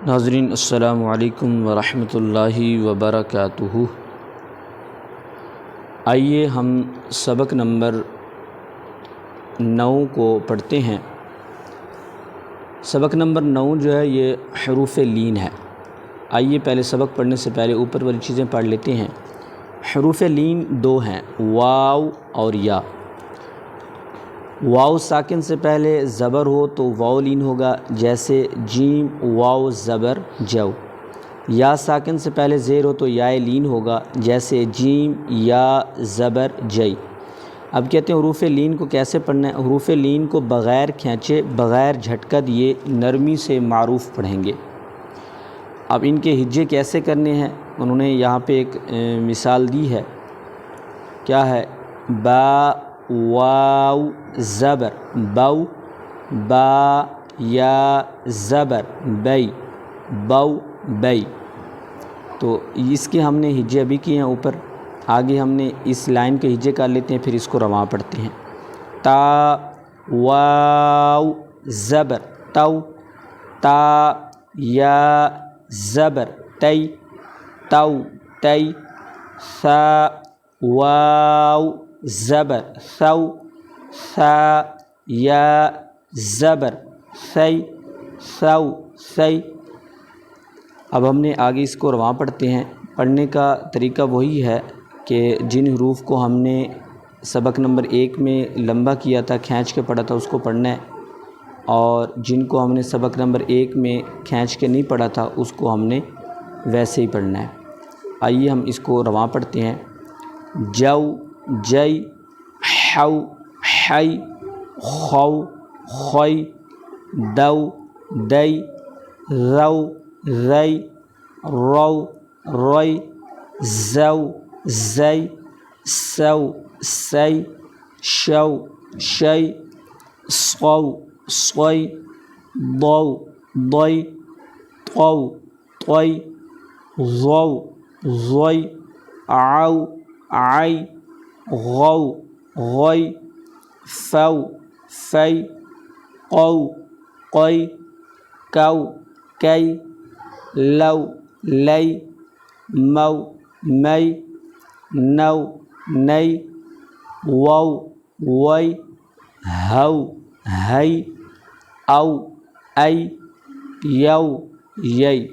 ناظرین السلام علیکم ورحمۃ اللہ وبرکاتہ۔ آئیے ہم سبق نمبر 9 کو پڑھتے ہیں۔ سبق نمبر 9 جو ہے یہ حروف لین ہے۔ آئیے پہلے سبق پڑھنے سے پہلے اوپر والی چیزیں پڑھ لیتے ہیں۔ حروف لین 2 ہیں، واو اور یا۔ واو ساکن سے پہلے زبر ہو تو واو لین ہوگا، جیسے جیم واو زبر جو۔ یا ساکن سے پہلے زیر ہو تو یا لین ہوگا، جیسے جیم یا زبر جئی۔ اب کہتے ہیں حروف لین کو کیسے پڑھنا ہے۔ حروف لین کو بغیر کھینچے، بغیر جھٹکا دیے نرمی سے معروف پڑھیں گے۔ اب ان کے ہجے کیسے کرنے ہیں، انہوں نے یہاں پہ ایک مثال دی ہے۔ کیا ہے؟ با واو زبر بو، با یا زبر بئی بو بئی۔ تو اس کے ہم نے ہجے ابھی کیے ہیں اوپر، آگے ہم نے اس لائن کے ہجے کر لیتے ہیں، پھر اس کو رواں پڑھتے ہیں۔ تا واو زبر تو، تا یا زبر تی تو تی۔ ثا واو زبر ثو، ثا یا زبر ثی ثو ثی۔ اب ہم نے آگے اس کو رواں پڑھتے ہیں۔ پڑھنے کا طریقہ وہی ہے کہ جن حروف کو ہم نے سبق نمبر 1 میں لمبا کیا تھا، کھینچ کے پڑھا تھا، اس کو پڑھنا ہے، اور جن کو ہم نے سبق نمبر 1 میں کھینچ کے نہیں پڑھا تھا اس کو ہم نے ویسے ہی پڑھنا ہے۔ آئیے ہم اس کو رواں پڑھتے ہیں۔ جو جئی، حو حی، خو خوئی، دو دئی، رو رئی، رو روئی، زو زئی، سو سی، شو شئی، صو صوئی، ضو ضئی، طو طوئی، ظو ظوئی، عو عی، غو غوئی، فو فی، قو قوئی، کو کئی، لو لئی، مو مئی، نو نئی، وو وئی، ہو ہئی، او ای، یو یئی۔